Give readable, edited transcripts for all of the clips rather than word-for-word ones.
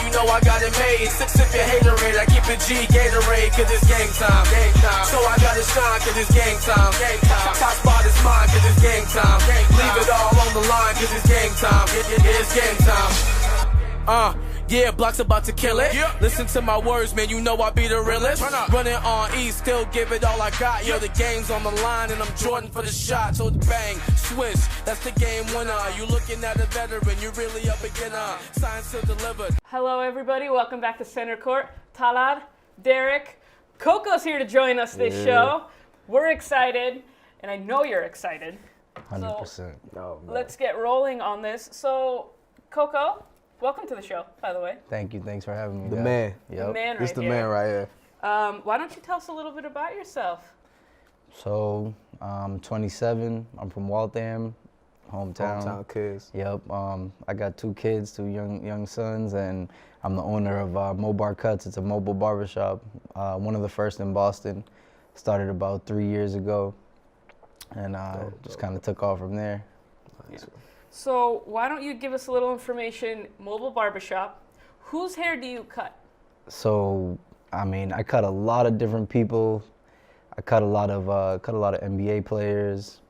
you know I got it made. Six if you haterade, I keep it G, Gatorade, cause it's game time. So I gotta shine, cause it's game time. Top spot is mine, cause it's game time. Leave it all on the line, cause it's game time. It's game time. Yeah, Block's about to kill it. Yeah. Listen to my words, man, you know I be the realest. Running on E, still give it all I got. Yo, the game's on the line, and I'm Jordan for the shot. So bang, swish, that's the game winner. You looking at a veteran, you really a beginner. Science to deliver. Hello, everybody. Welcome back to Center Court. Talad, Derek, Coco's here to join us this show. We're excited, and I know you're excited. 100%. So, let's get rolling on this. So, Coco, welcome to the show, by the way. Thank you. Thanks for having me. The guys. man. Yep. The man right This the here. man right here. Why don't you tell us a little bit about yourself? So, I'm 27. I'm from Waltham, hometown. Hometown kids. Yep. I got two kids, two young sons, and I'm the owner of Mobar Cuts. It's a mobile barbershop, one of the first in Boston. Started about 3 years ago, and just kind of took off from there. Nice. Yeah. So why don't you give us a little information, mobile barbershop, whose hair do you cut? So, I mean, I cut a lot of different people. I cut a lot of NBA players.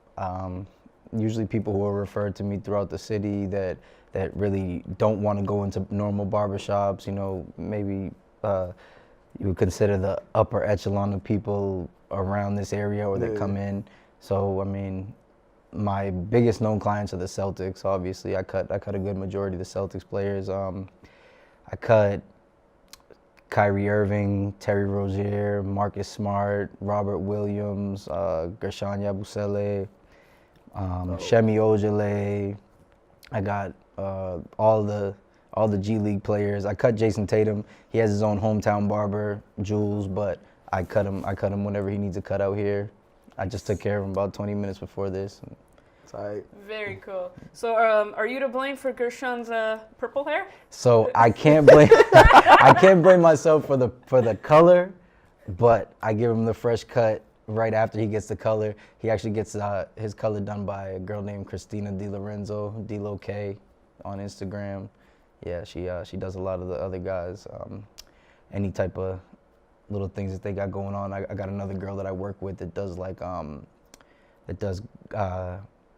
Usually people who are referred to me throughout the city that really don't want to go into normal barbershops. You know, maybe you would consider the upper echelon of people around this area or that come in. So, I mean, my biggest known clients are the Celtics. Obviously, I cut a good majority of the Celtics players. I cut Kyrie Irving, Terry Rozier, Marcus Smart, Robert Williams, Gershon Yabusele, Shemi Ojale. I got all the G League players. I cut Jason Tatum. He has his own hometown barber, Jules, but I cut him whenever he needs a cut out here. I just took care of him about 20 minutes before this. Tight. Very cool. So are you to blame for Gershon's purple hair? So I can't blame myself for the color, but I give him the fresh cut right after he gets the color. He actually gets his color done by a girl named Christina DiLorenzo, D-Lo-K, on Instagram. Yeah, she does a lot of the other guys. Any type of little things that they got going on. I got another girl that I work with that does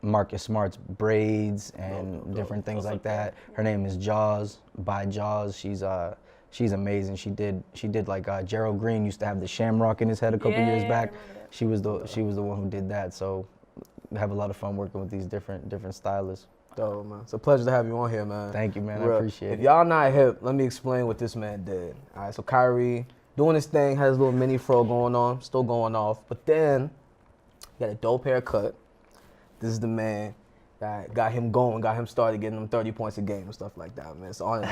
Marcus Smart's braids and different things like that. Her name is Jaws, by Jaws. She's amazing. She did like Gerald Green used to have the shamrock in his head a couple years back. She was the one who did that. So I have a lot of fun working with these different stylists. Dope, man. It's a pleasure to have you on here, man. Thank you, man. Real. I appreciate it. If y'all not hip, let me explain what this man did. All right, so Kyrie doing his thing, has a little mini fro going on, still going off, but then he got a dope haircut. This is the man that got him going, got him started, getting him 30 points a game and stuff like that, man. So on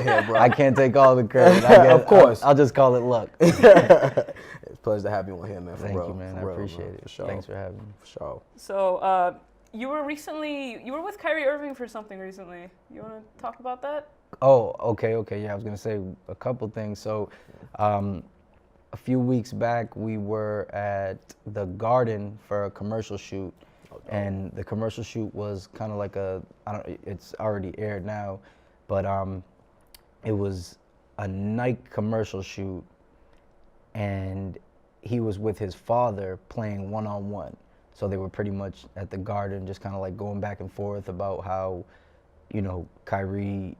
here, bro. I can't take all the credit. Of course. I'll just call it luck. It's a pleasure to have you on here, man. Thank you, man. I appreciate it. For sure. Thanks for having me. For sure. So you were with Kyrie Irving for something recently. You want to talk about that? Oh, okay. Yeah, I was going to say a couple things. So a few weeks back, we were at the Garden for a commercial shoot. And the commercial shoot was kind of like it's already aired now, but it was a Nike commercial shoot, and he was with his father playing one-on-one. So they were pretty much at the Garden just kind of like going back and forth about how, you know, Kyrie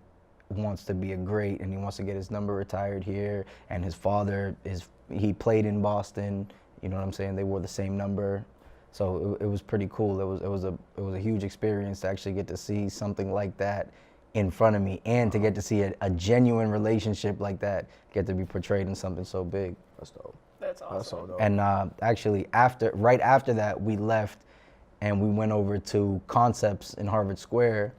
wants to be a great and he wants to get his number retired here, and his father he played in Boston, you know what I'm saying? They wore the same number. So it was pretty cool. It was a huge experience to actually get to see something like that in front of me, and to get to see a genuine relationship like that get to be portrayed in something so big. That's dope. That's awesome. That's so dope. And actually, right after that, we left and we went over to Concepts in Harvard Square.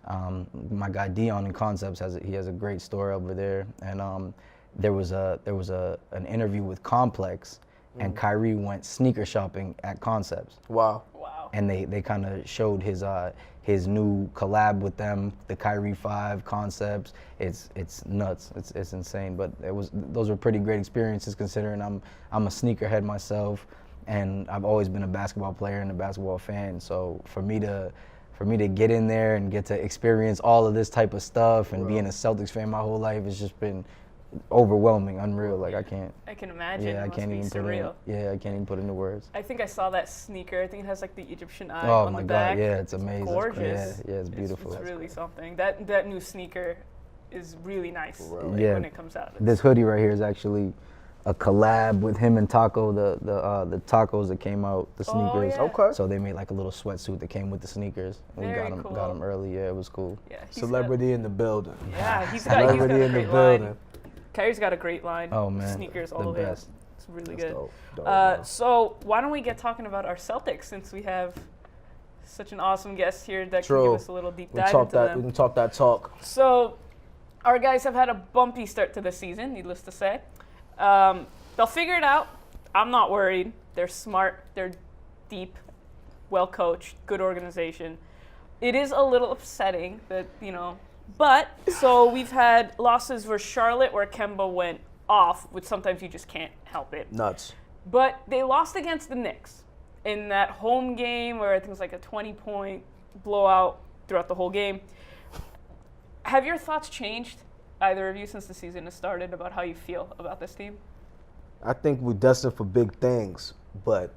My guy Dion in Concepts has a great store over there, and there was an interview with Complex. And Kyrie went sneaker shopping at Concepts. Wow. And they kind of showed his new collab with them, the Kyrie 5 Concepts. It's nuts. It's insane. But those were pretty great experiences, considering I'm a sneakerhead myself, and I've always been a basketball player and a basketball fan. So for me to for me to get in there and get to experience all of this type of stuff and Bro. being a Celtics fan my whole life, it's just been overwhelming, unreal. Like I can't. I can imagine. Yeah, It I must can't be even put surreal. it. Yeah, I can't even put it into words. I think I saw that sneaker. I think it has like the Egyptian eye Oh on my the God, back. yeah, it's amazing. Gorgeous. Yeah, it's beautiful. It's really something. That new sneaker is really nice like, Yeah. when it comes out. This hoodie right here is actually a collab with him and Taco, the tacos that came out, the sneakers. yeah. Okay. So they made like a little sweatsuit that came with the sneakers. And we Very got cool. them early. Yeah, it was cool. Yeah, he's Celebrity in the building. Got, yeah, he's got a Celebrity in the great line. building. Kyrie's got a great line. Oh man, Sneakers all the the way up. best. It's really That's good. dope. Dope, man. So why don't we get talking about our Celtics since we have such an awesome guest here that can True. give us a little deep we dive talk into that. them. We can talk that talk. So, our guys have had a bumpy start to the season, needless to say. They'll figure it out. I'm not worried. They're smart. They're deep, well coached, good organization. It is a little upsetting that, but so we've had losses versus Charlotte where Kemba went off, which sometimes you just can't help it. Nuts. But they lost against the Knicks in that home game where I think it was like a 20-point blowout throughout the whole game. Have your thoughts changed, either of you, since the season has started about how you feel about this team? I think we're destined for big things, but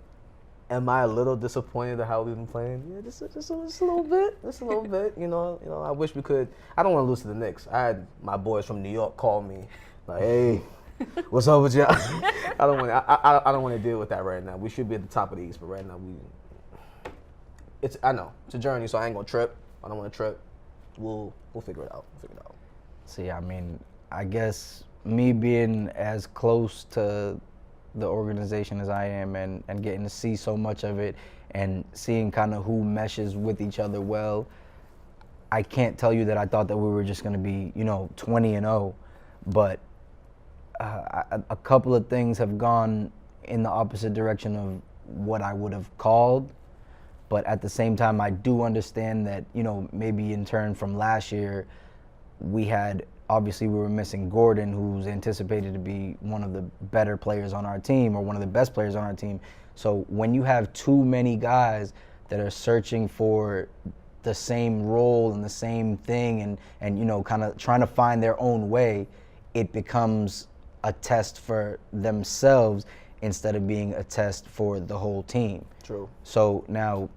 am I a little disappointed at how we've been playing? Yeah, just a little bit. Just a little bit. You know, I wish we could. I don't want to lose to the Knicks. I had my boys from New York call me, like, hey, what's up with y'all? I don't want to deal with that right now. We should be at the top of the East, but right now I know it's a journey, so I ain't gonna trip. I don't want to trip. We'll figure it out. See, I mean, I guess me being as close to the organization as I am and getting to see so much of it and seeing kind of who meshes with each other well, I can't tell you that I thought that we were just going to be, 20-0, but a couple of things have gone in the opposite direction of what I would have called. But at the same time, I do understand that, maybe in turn from last year, obviously we were missing Gordon, who's anticipated to be one of the better players on our team or one of the best players on our team. So when you have too many guys that are searching for the same role and the same thing and kind of trying to find their own way, it becomes a test for themselves instead of being a test for the whole team. True. So now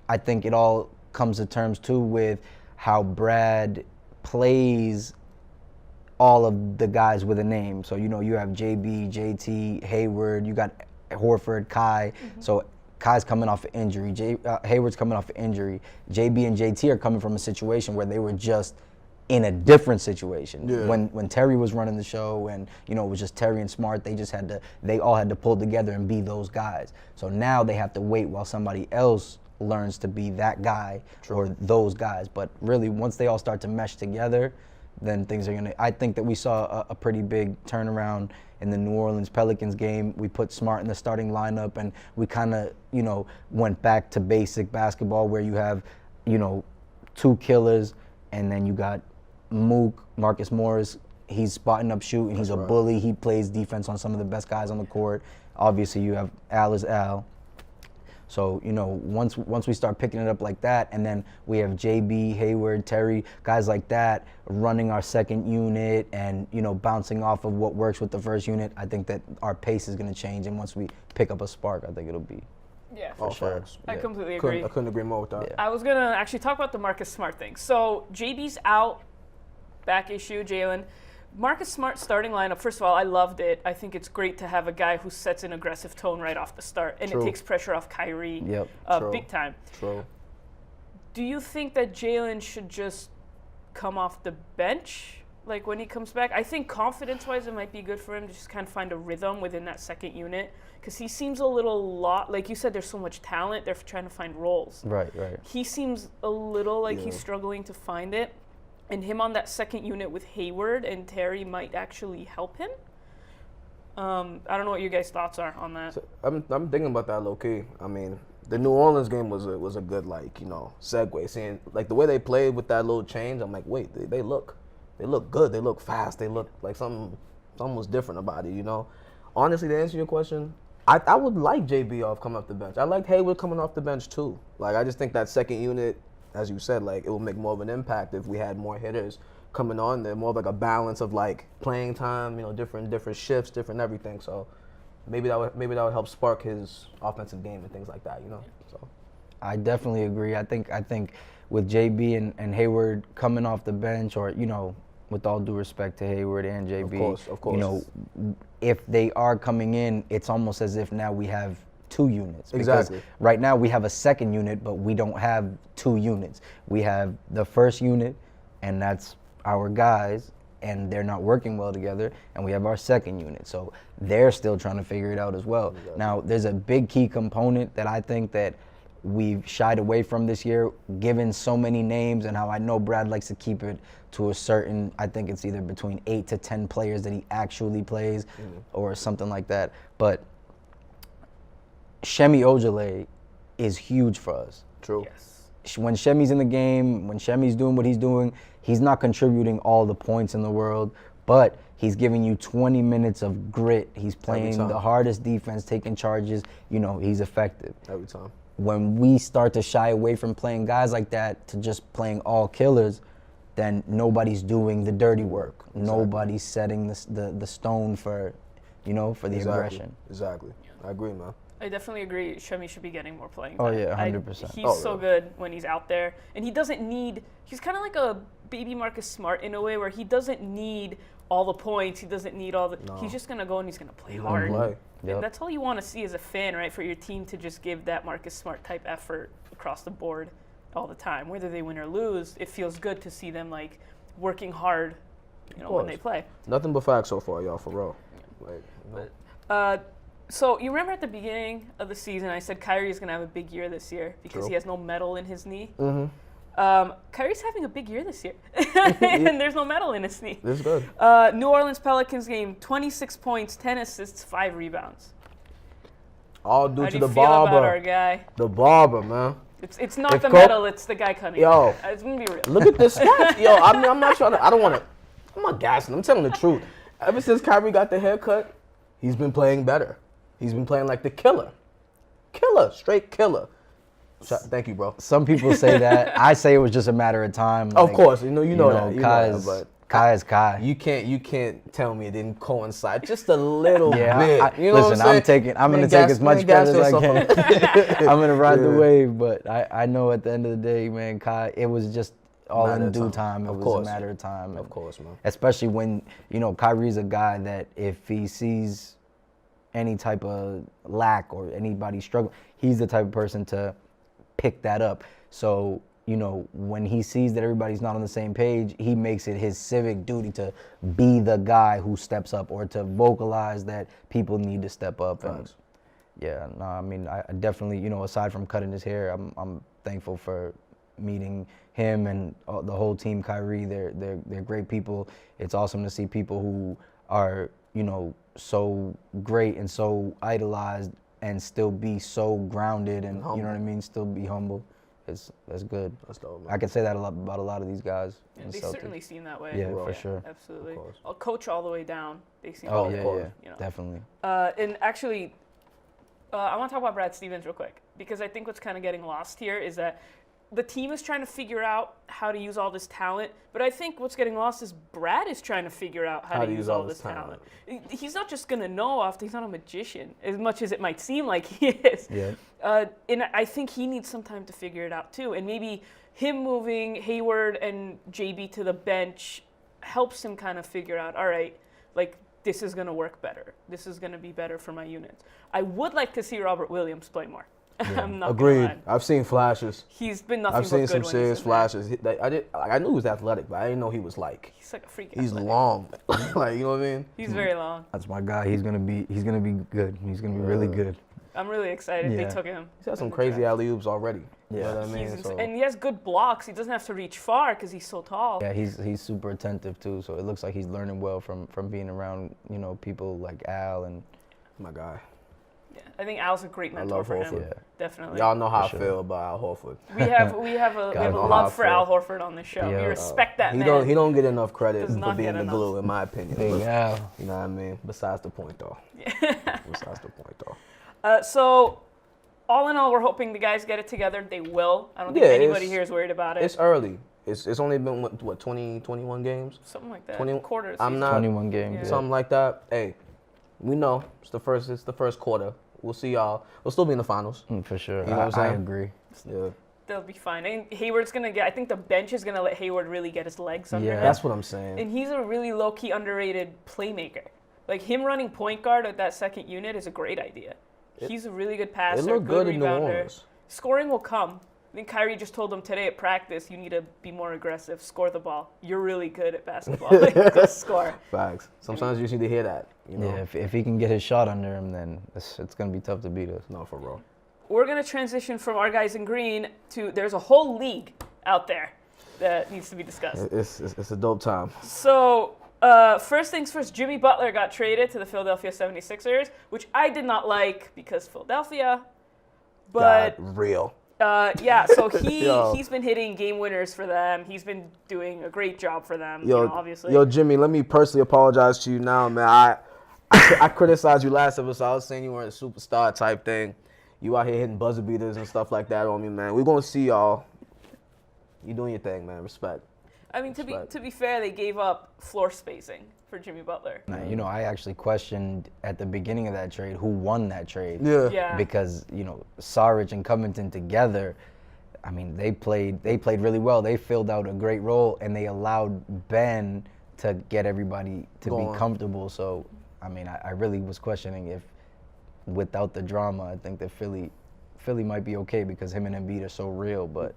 I think it all comes to terms too with how Brad plays all of the guys with a name. So, you have JB, JT, Hayward, you got Horford, Kai. Mm-hmm. So Kai's coming off an injury. Hayward's coming off an injury. JB and JT are coming from a situation where they were just in a different situation. Yeah. When Terry was running the show and, it was just Terry and Smart, they all had to pull together and be those guys. So now they have to wait while somebody else learns to be that guy or those guys. But really, once they all start to mesh together, then things are I think that we saw a pretty big turnaround in the New Orleans Pelicans game. We put Smart in the starting lineup and we kind of, went back to basic basketball where you have, two killers and then you got Mook, Marcus Morris. He's spotting up shooting. He's a bully. He plays defense on some of the best guys on the court. Obviously, you have Al is Al. So, once we start picking it up like that, and then we have JB, Hayward, Terry, guys like that running our second unit and, bouncing off of what works with the first unit, I think that our pace is going to change. And once we pick up a spark, I think it'll be. Yeah, For sure. I completely agree. I couldn't agree more with that. Yeah. I was going to actually talk about the Marcus Smart thing. So JB's out, back issue, Jalen. Marcus Smart starting lineup, first of all, I loved it. I think it's great to have a guy who sets an aggressive tone right off the start, and True. it takes pressure off Kyrie Yep. big time. True. Do you think that Jalen should just come off the bench, like when he comes back? I think confidence-wise, it might be good for him to just kind of find a rhythm within that second unit, because he seems a little like you said, there's so much talent. They're trying to find roles. Right. He seems a little like he's struggling to find it. And him on that second unit with Hayward and Terry might actually help him. I don't know what you guys' thoughts are on that. So I'm thinking about that low key. I mean, the New Orleans game was a good segue. Seeing like the way they played with that little change, I'm like, wait, they look good. They look fast. They look like something was different about it. Honestly, to answer your question, I would like JB coming off the bench. I like Hayward coming off the bench too. Like I just think that second unit as you said, like it will make more of an impact if we had more hitters coming on there, more of like a balance of like playing time, different shifts, different everything. So maybe that would help spark his offensive game and things like that, So I definitely agree. I think with JB and Hayward coming off the bench, or with all due respect to Hayward and JB, of course. If they are coming in, it's almost as if now we have 2 units. Exactly. Because right now we have a second unit, but we don't have 2 units. We have the first unit, and that's our guys, and they're not working well together, and we have our second unit. So they're still trying to figure it out as well. Exactly. Now, there's a big key component that I think that we've shied away from this year, given so many names, and how I know Brad likes to keep it to a certain, I think it's either between 8 to 10 players that he actually plays or something like that. But Shemi Ojale is huge for us. True. Yes. When Shemi's in the game, when Shemi's doing what he's doing, he's not contributing all the points in the world, but he's giving you 20 minutes of grit. He's playing the hardest defense, taking charges. He's effective. Every time. When we start to shy away from playing guys like that to just playing all killers, then nobody's doing the dirty work. Exactly. Nobody's setting the stone for the aggression. Exactly. I agree, man. I definitely agree. Shemi should be getting more playing Oh, time. yeah, 100%. He's so good when he's out there. And he doesn't need – he's kind of like a baby Marcus Smart in a way where he doesn't need all the points. He doesn't need all the – he's just going to go and he's going to play hard. Yep. And that's all you want to see as a fan, right, for your team to just give that Marcus Smart type effort across the board all the time. Whether they win or lose, it feels good to see them, like, working hard, when they play. Nothing but facts so far, y'all, for real. So you remember at the beginning of the season, I said Kyrie's going to have a big year this year because he has no metal in his knee. Mm-hmm. Kyrie's having a big year this year, and there's no metal in his knee. This is good. New Orleans Pelicans game, 26 points, 10 assists, 5 rebounds. All due How to do the you feel about barber. our guy? The barber, man. It's not If the Col- metal, it's the guy cutting. Yo. It's going to be real. Look at this stats. Yo, I mean, I'm not trying to, I don't want to, I'm not gassing. I'm telling the truth. Ever since Kyrie got the haircut, he's been playing better. He's been playing like the killer. Straight killer. Thank you, bro. Some people say that. I say it was just a matter of time. Of course, you know that. But Kai is Kai. You can't tell me it didn't coincide just a little bit. Listen, I'm gonna take as much credit as I can. I'm gonna ride the wave, but I know at the end of the day, man, Kai, it was just all in due time. It was a matter of time. Of course, man. Especially when, Kyrie's a guy that if he sees any type of lack or anybody struggling, he's the type of person to pick that up. So, when he sees that everybody's not on the same page, he makes it his civic duty to be the guy who steps up or to vocalize that people need to step up. And I definitely, aside from cutting his hair, I'm thankful for meeting him and the whole team. Kyrie, they're great people. It's awesome to see people who are, so great and so idolized and still be so grounded and humble. You know what I mean, still be humble. That's good. That's dope, man. I can say that about a lot of these guys. Yeah, in they Celtics. certainly seem that way. Yeah, for sure. Absolutely. Of course. I'll coach all the way down. They seem Oh, all yeah, definitely. And actually, I want to talk about Brad Stevens real quick because I think what's kind of getting lost here is that the team is trying to figure out how to use all this talent, but I think what's getting lost is Brad is trying to figure out how to use all this talent. He's not just going to know off. He's not a magician, as much as it might seem like he is. Yeah. And I think he needs some time to figure it out too. And maybe him moving Hayward and JB to the bench helps him kind of figure out, all right, like this is going to work better. This is going to be better for my units. I would like to see Robert Williams play more. Yeah. I'm not Agreed. gonna lie. I've seen flashes. He's been nothing I've but seen good some when serious he's in there. flashes. I knew he was athletic, but I didn't know he was like. He's like a freak. He's athletic. long, like you know what I mean. He's very long. That's my guy. He's gonna be good. He's gonna be really good. I'm really excited they Yeah. took him. He's had some in the crazy draft. alley-oops already. Yeah. You know what I mean? He's So- and he has good blocks. He doesn't have to reach far because he's so tall. Yeah, he's super attentive too. So it looks like he's learning well from being around people like Al and. my guy. Yeah, I think Al's a great mentor love for him. Horford. Yeah. Definitely. Y'all know how For I sure. feel about Al Horford. We have a Gotta know love how I for feel. Al Horford on this show. Yeah. We respect that He man. don't get enough credit Does for not being get the enough. glue, in my opinion. Big Al. You know what I mean? Besides the point, though. Besides the point, though. So all in all, we're hoping the guys get it together. They will. I don't think Yeah, anybody it's- here is worried about it. It's early. It's only been, what 20, 21 games? Something like that. 20 Quarter of the I'm season. not- 21 games. Yeah. Yeah. Something like that. Hey, we know it's the first quarter. We'll see y'all. We'll still be in the finals. For sure. You know what I'm I saying? agree. Yeah. They'll be fine. And Hayward's going to get, I think the bench is going to let Hayward really get his legs under Yeah. him. That's what I'm saying. And he's a really low-key underrated playmaker. Like him running point guard at that second unit is a great idea. He's a really good passer, It looked good in New rebounder. Orleans. Scoring will come. I think Kyrie just told them today at practice, you need to be more aggressive, score the ball. You're really good at basketball. Like, go score. Facts. Sometimes you just need to hear that. You know? Yeah, if he can get his shot under him, then it's going to be tough to beat us. No, for real. We're going to transition from our guys in green to there's a whole league out there that needs to be discussed. It's a dope time. So, first things first, Jimmy Butler got traded to the Philadelphia 76ers, which I did not like because Philadelphia. But God, real. yeah, so Yo. he's been hitting game winners for them. He's been doing a great job for them, obviously. Yo, Jimmy, let me personally apologize to you now, man. I criticized you last episode. I was saying you weren't a superstar type thing. You out here hitting buzzer beaters and stuff like that on me, man. We're gonna see y'all. You doing your thing, man. Respect. I mean, Respect. to be fair, they gave up floor spacing for Jimmy Butler. Now, you know, I actually questioned at the beginning of that trade who won that trade. Yeah. Because, you know, Saric and Covington together, I mean, they played really well. They filled out a great role, and they allowed Ben to get everybody to Go be on. comfortable. So, I mean, I really was questioning if, without the drama, I think that Philly might be okay because him and Embiid are so real, but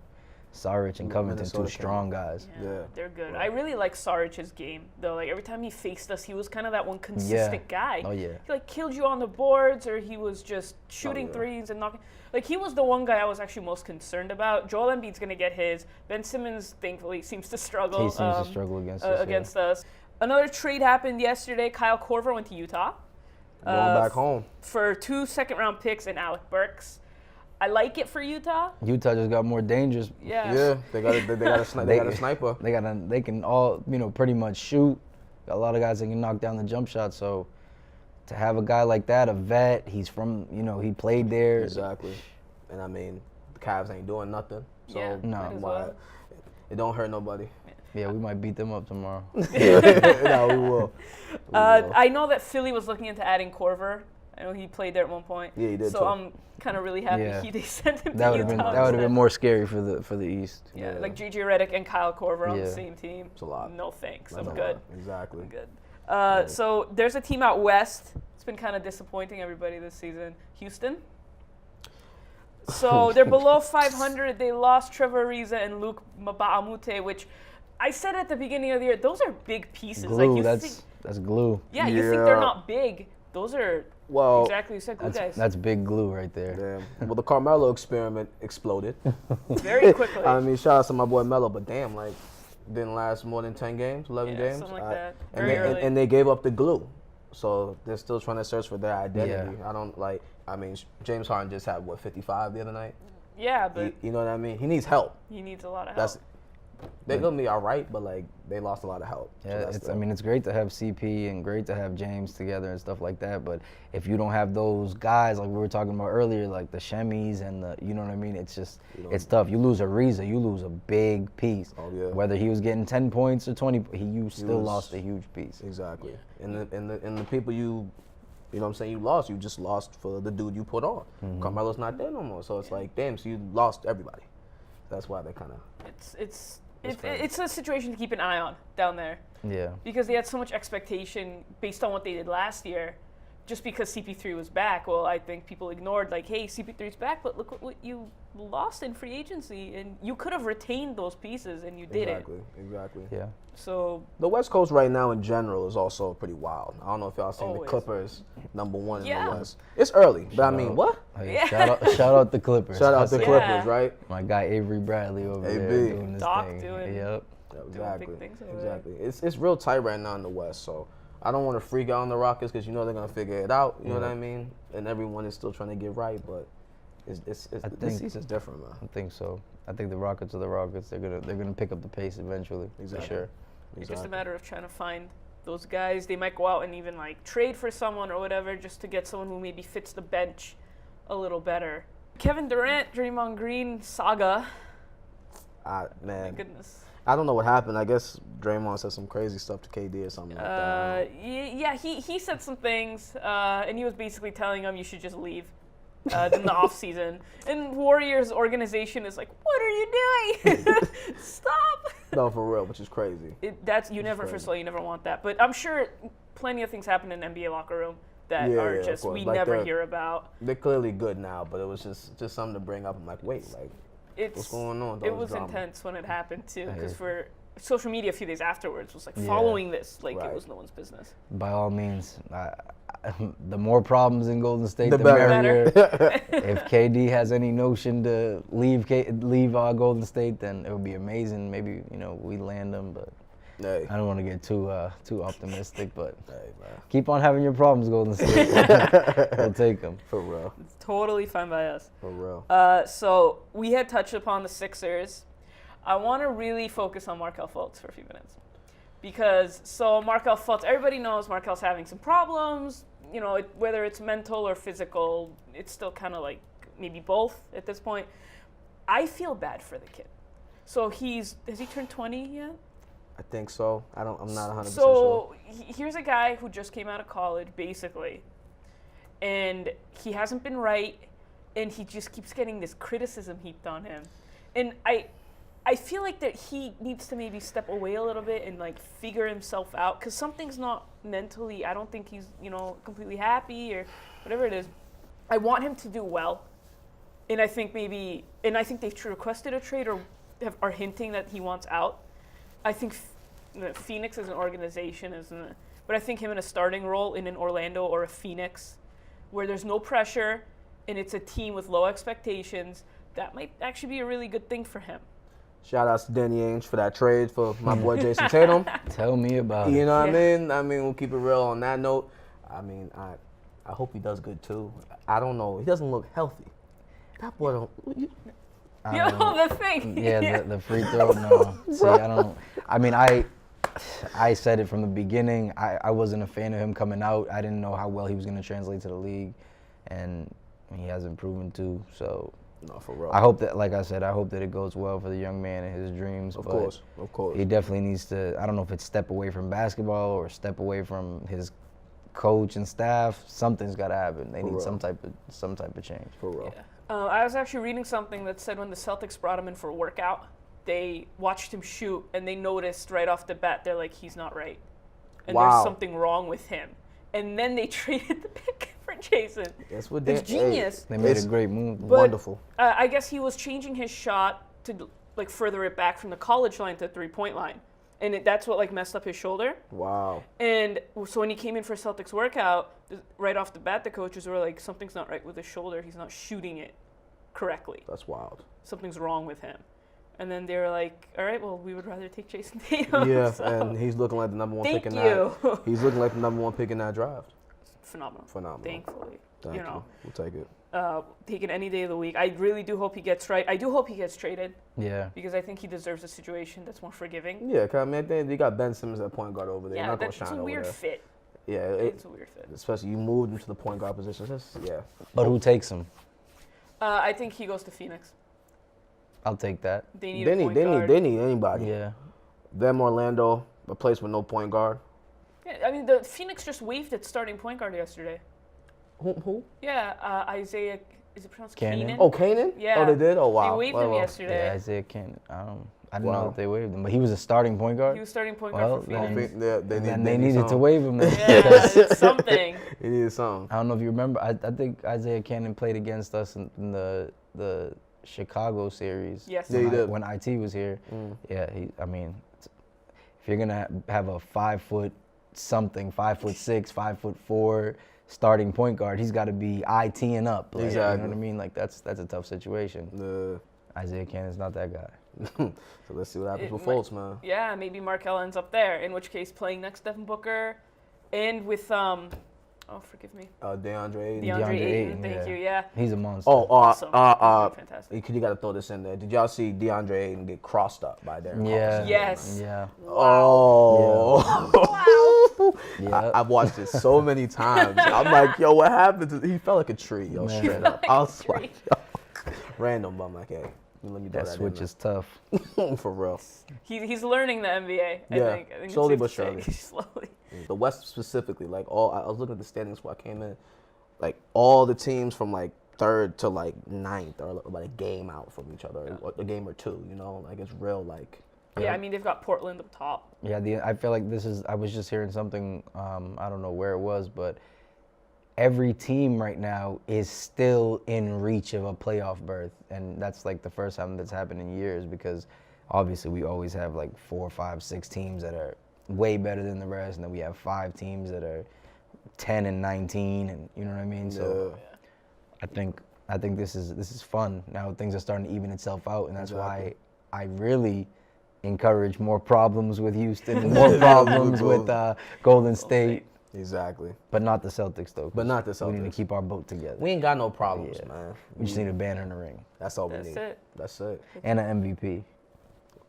Saric and Covington, Minnesota two strong guys. Yeah. They're good. I really like Saric's game, though. Like, every time he faced us, he was kind of that one consistent guy. Oh, yeah. He, like, killed you on the boards, or he was just shooting yeah. threes and knocking. Like, he was the one guy I was actually most concerned about. Joel Embiid's going to get his. Ben Simmons, thankfully, seems to struggle. He seems to struggle against us. Against us. Another trade happened yesterday. Kyle Korver went to Utah. Going back home. For 2 second-round picks and Alec Burks. I like it for Utah. Utah just got more dangerous. Yeah. Yeah, they got a sniper. They can all, you know, pretty much shoot. Got a lot of guys that can knock down the jump shot. So to have a guy like that, a vet, he's from, you know, he played there. Exactly. And I mean, the Cavs ain't doing nothing. So Yeah, No. might as why? well. It don't hurt nobody. Yeah, we might beat them up tomorrow. No, we will. We will. I know that Philly was looking into adding Korver. I know he played there at one point. Yeah, he did So too. I'm kind of really happy Yeah. they sent him That to would Utah. have been instead. more scary for the East. Yeah, Yeah. like JJ Redick and Kyle Korver on the Yeah. same team. It's a lot. No thanks. That's I'm a good. lot. Exactly. I'm good. So there's a team out west. It's been kind of disappointing everybody this season. Houston. So they're below 500. They lost Trevor Ariza and Luke Mbamute, which I said at the beginning of the year, those are big pieces. Glue, like you that's think, that's glue. yeah, you think they're Yeah. not big. Those are Well, exactly you said, glue guys. That's big glue right there. damn. Well, the Carmelo experiment exploded. Very quickly. I mean, shout out to my boy Melo, but damn, like, didn't last more than 10 games, 11 Yeah, games. something like that. And Very they, early. and they gave up the glue. So they're still trying to search for their identity. Yeah. I don't like, I mean, James Harden just had, 55 the other night? Yeah, but You know what I mean? He needs help. he needs a lot of help. That's They're going to be all right, but, like, they lost a lot of help. So Yeah, that's I mean, it's great to have CP and great to have James together and stuff like that. But if you don't have those guys, like we were talking about earlier, like the Shemis and the, you know what I mean? It's just, it's tough. You lose Ariza, you lose a big piece. Oh, yeah. Whether he was getting 10 points or 20, you still was- lost a huge piece. Exactly. And the people you know what I'm saying, you just lost for the dude you put on. Mm-hmm. Carmelo's not there no more. So it's like, damn, so you lost everybody. That's why they kind of. It's a situation to keep an eye on down there Yeah. because they had so much expectation based on what they did last year. Just because CP3 was back, well, I think people ignored like, hey, CP3's back, but look what you lost in free agency, and you could have retained those pieces, and you didn't. Exactly. Yeah. So The West Coast right now in general is also pretty wild. I don't know if y'all seen the Always. Clippers #1 in Yeah. the West. It's early, but I Shout mean, out. what? Hey, Yeah. shout out the Clippers. Shout out I the see Clippers, right? my guy Avery Bradley over AB. there doing this Doc thing. doing- Yep. Exactly. big things over there. Exactly. It's real tight right now in the West, so I don't want to freak out on the Rockets because you know they're gonna figure it out. You know what I mean? And everyone is still trying to get right, but this season's different, man. I think so. I think the Rockets are the Rockets. They're gonna pick up the pace eventually, Exactly. for sure. it's just a matter of trying to find those guys. They might go out and even like trade for someone or whatever just to get someone who maybe fits the bench a little better. Kevin Durant, Draymond Green saga. My Man, goodness. I don't know what happened. I guess Draymond said some crazy stuff to KD or something like that. Yeah, he said some things, and he was basically telling him you should just leave in the off season. And Warriors organization is like, what are you doing? Stop. No, for real, which is crazy. First of all, you never want that. But I'm sure plenty of things happen in an NBA locker room that are of just course. we Like never hear about. They're clearly good now, but it was just something to bring up. I'm like, wait, what's going on? It was drama. intense when it happened too, because Yeah. for social media a few days afterwards was like Yeah. following this like Right. it was no one's business. By all means, the more problems in Golden State, The the, better. merrier. If KD has any notion to leave Golden State, then it would be amazing. Maybe we land them, but Hey, I don't want to get too optimistic. But hey, man, keep on having your problems, Golden State. We'll take them. for real, It's totally fine by us. for real. So we had touched upon the Sixers. I want to really focus on Markelle Fultz for a few minutes. Because, Markelle Fultz, everybody knows Markelle's having some problems. Whether it's mental or physical, it's still kind of like maybe both at this point. I feel bad for the kid. So has he turned 20 yet? I think so. I'm not 100% sure. So here's a guy who just came out of college, basically, and he hasn't been right, and he just keeps getting this criticism heaped on him. And I feel like that he needs to maybe step away a little bit and like figure himself out, because something's not mentally. I don't think he's completely happy or whatever it is. I want him to do well, and I think they've requested a trade or are hinting that he wants out. I think Phoenix as an organization isn't, but I think him in a starting role in an Orlando or a Phoenix, where there's no pressure and it's a team with low expectations, that might actually be a really good thing for him. Shout outs to Danny Ainge for that trade for my boy Jason Tatum. Tell me about it. You know what Yeah. I mean? I mean, we'll keep it real on that note. I mean, I hope he does good too. I don't know. He doesn't look healthy. That boy don't. I don't know. The thing. Yeah, the free throw. No, see, I don't. I mean, I said it from the beginning. I wasn't a fan of him coming out. I didn't know how well he was going to translate to the league, and he hasn't proven to. So No, for real. I hope that, like I said, I hope that it goes well for the young man and his dreams. Of but course. he definitely needs to. I don't know if it's step away from basketball or step away from his coach and staff. Something's got to happen. They For need real. some type of change. For real. Yeah. I was actually reading something that said when the Celtics brought him in for a workout, they watched him shoot and they noticed right off the bat, they're like, he's not right. And Wow. there's something wrong with him. And then they traded the pick for Jason. That's what It's genius. They made It's a great move. But- Wonderful. I guess he was changing his shot to like further it back from the college line to the 3-point line. And that's what like messed up his shoulder. Wow. And so when he came in for Celtics workout, right off the bat, the coaches were like, something's not right with his shoulder. He's not shooting it correctly. That's wild. Something's wrong with him. And then they were like, all right, well, we would rather take Jason Tatum. Yeah, So, and he's looking like the number one thank pick in you. that. He's looking like the number one pick in that draft. Phenomenal. Phenomenal. Thankfully. Thank you know, We'll take it. take it any day of the week. I really do hope he gets right. I do hope he gets traded Yeah. because I think he deserves a situation that's more forgiving. Yeah, cause I mean, I think you got Ben Simmons at point guard over there. You're Yeah, not gonna that's shine a over weird there. fit. Yeah, It's a weird fit. especially you moved him to the point guard position. Yeah. But who takes him? I think he goes to Phoenix. I'll take that. They need They a point need guard. they need anybody. Yeah. Them Orlando, a place with no point guard. Yeah, I mean, the Phoenix just waived its starting point guard yesterday. Who? Yeah, Isaiah, is it pronounced Cannon? Keenan? Oh, Kanan? Yeah. Oh, they did? Oh, wow. They waived Well, him well. yesterday. Yeah, Isaiah Cannon. I didn't Wow. know that they waived him, but he was a starting point guard. He was starting point Well, guard for then- Phoenix. They needed to waive him. Then. Yeah, it's something. He needed something. I don't know if you remember. I think Isaiah Cannon played against us in the Chicago series. Yes. Yeah, he did. When IT was here. Mm. Yeah, if you're gonna have a 5 foot something, 5'6", 5'4" starting point guard, he's got to be IT-ing up. Like, You Exactly. know what I mean? Like that's a tough situation. Isaiah Cannon's not that guy. So let's see what happens It with might- Fultz, man. Yeah, maybe Markelle ends up there, in which case playing next to Devin Booker and with, forgive me, DeAndre Ayton. DeAndre Ayton, thank yeah. you, yeah. He's a monster. Awesome. Fantastic. You got to throw this in there. Did y'all see DeAndre Ayton get crossed up by Darren Yeah. Collison? Yes. Yeah. Oh. Yeah. I've watched it so many times. I'm like, yo, what happened? He felt like a tree, yo, Man. straight up. I was like, yo. Random, but I'm like, hey, let me do That that switch in is tough. there. For real. He's learning the NBA. I Yeah, think it's slowly safe but to say. surely. Slowly. The West specifically, like I was looking at the standings before I came in, like all the teams from like 3rd to like 9th are about a game out from each other, or a game or two. You know, like it's real. Like Yeah, I mean they've got Portland up top. Yeah, I feel like this is. I was just hearing something. I don't know where it was, but every team right now is still in reach of a playoff berth, and that's like the first time that's happened in years. Because obviously we always have like 4, 5, 6 teams that are way better than the rest, and then we have 5 teams that are 10 and 19, and you know what I mean. So I think this is fun. Now things are starting to even itself out, and that's why I really encourage more problems with Houston, more problems with Golden State. exactly. But not the Celtics, though. But not the Celtics. We need to keep our boat together. We ain't got no problems, Yeah. man. We just need a banner in the ring That's all we That's need. it. That's it. and an MVP.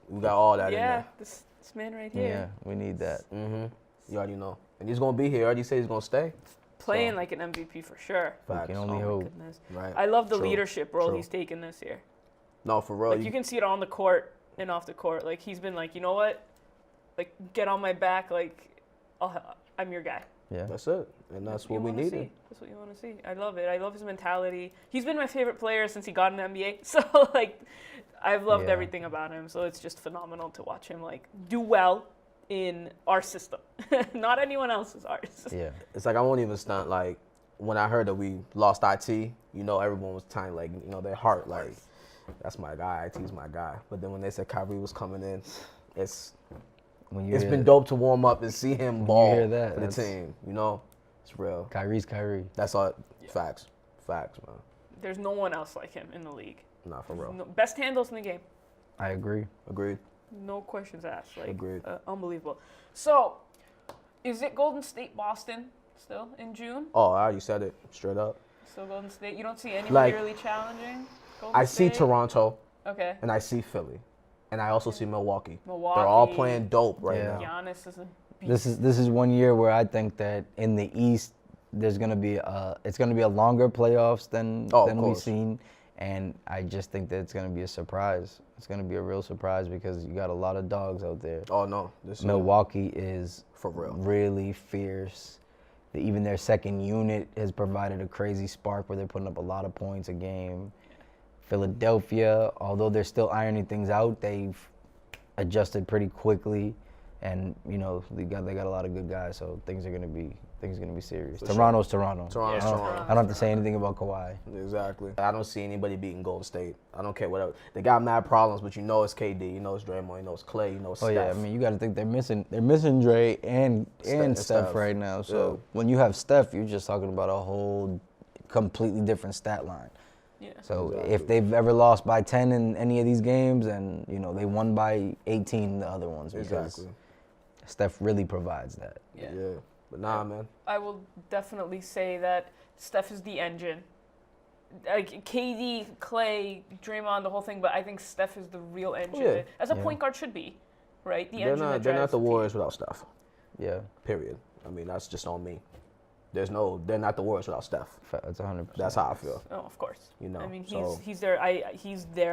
We got all that in Yeah, there. this man right Yeah, here. we need that. You already know. And he's gonna be here. Already said he's gonna stay. Playing like an MVP for sure. Facts. We can only Oh my hope. goodness. Right. I love the True. leadership role True. he's taken this year. No, for real. Like you can see it on the court and off the court. Like he's been like, you know what? Like get on my back. Like I'm your guy. Yeah. That's it. And that's what we needed. That's what you want to see. I love it. I love his mentality. He's been my favorite player since he got in the NBA. So like, I've loved Yeah. everything about him. So it's just phenomenal to watch him like do well in our system, not anyone else's. Ours. Yeah. It's like I won't even stunt. Like when I heard that we lost IT, you know, everyone was trying like, you know, their heart like, that's my guy. IT's my guy. But then when they said Kyrie was coming in, it's been dope to warm up and see him ball hear that, for the that's- team. You know, it's real. Kyrie's Kyrie. That's all. Facts, man. There's no one else like him in the league. Not for real. No, best handles in the game. I agree. Agreed. No questions asked. Like, Agreed. Unbelievable. So, is it Golden State Boston still in June? Oh, I already said it straight up. Still Golden State. You don't see anybody Like, really challenging Golden I see State? Toronto Okay. and I see Philly, and I also see Milwaukee. Milwaukee. They're all playing dope right Yeah. now. Giannis is a beast. This is one year where I think that in the East there's gonna be it's gonna be a longer playoffs than Oh, of we've course. seen, and I just think that it's gonna be a surprise. It's gonna be a real surprise because you got a lot of dogs out there. Oh no, this is Milwaukee is For real. really fierce. Even their second unit has provided a crazy spark where they're putting up a lot of points a game. Philadelphia, although they're still ironing things out, they've adjusted pretty quickly, and you know they got a lot of good guys, so things are gonna be serious. For sure. Toronto's Toronto. Toronto's I don't- Toronto. I don't have to say anything about Kawhi. Exactly. I don't see anybody beating Golden State. I don't care whatever. They got mad problems, but you know it's KD, you know it's Draymond, you know it's Clay, you know it's Oh Steph. yeah, I mean you got to think they're missing Dre and Steph Steph. right now. So Yeah. when you have Steph, you're just talking about a whole completely different stat line. Yeah. So Exactly. if they've ever lost by 10 in any of these games, and you know they won by 18 in the other ones, because Exactly. Steph really provides that. Yeah. But nah, man. I will definitely say that Steph is the engine. Like KD, Clay, Draymond, the whole thing, but I think Steph is the real engine. Yeah. As a Yeah. point guard should be, right? The They're engine not. that They're not drives the team. Warriors without Steph. Yeah, Period. I mean that's just on me. They're not the Warriors without Steph. that's 100%. That's how I feel. Oh, of course. You know, I mean, so- he's their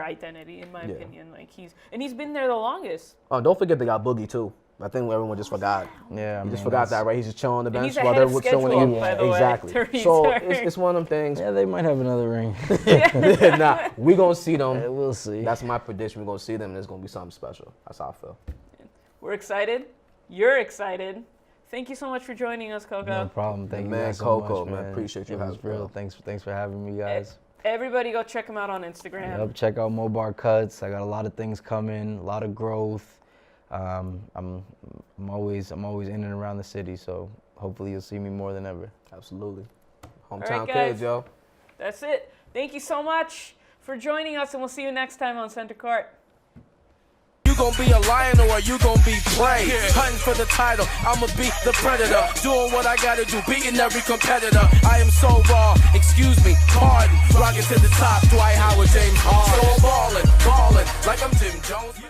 identity in my Yeah. opinion. Like he's been there the longest. Oh, don't forget they got Boogie too. I think everyone just forgot. Yeah, I You just mean, forgot that's- that, right? He's just chilling on the And bench he's while ahead they're of showing schedule, him. by the way, Exactly. to So return. it's one of them things. Yeah, they might have another ring. Nah, we gonna see them. We'll see. That's my prediction. We're gonna see them, and it's gonna be something special. That's how I feel. We're excited. You're excited. Thank you so much for joining us, Coco. No problem. Thank you Man, guys so Coco, much, man. Appreciate you It was having me, real. bro. Thanks for having me, guys. Everybody go check him out on Instagram. Yep, check out Mobar Cuts. I got a lot of things coming, a lot of growth. I'm always in and around the city, so hopefully you'll see me more than ever. Absolutely. right, Hometown guys. kids, yo. That's it. Thank you so much for joining us, and we'll see you next time on Center Court. You gon' be a lion or you gon' be prey? Hunting for the title, I'ma be the predator. Doing what I gotta do, beating every competitor. I am so raw, excuse me, pardon. Rockin' to the top, Dwight Howard, James Harden. So I'm ballin', like I'm Jim Jones.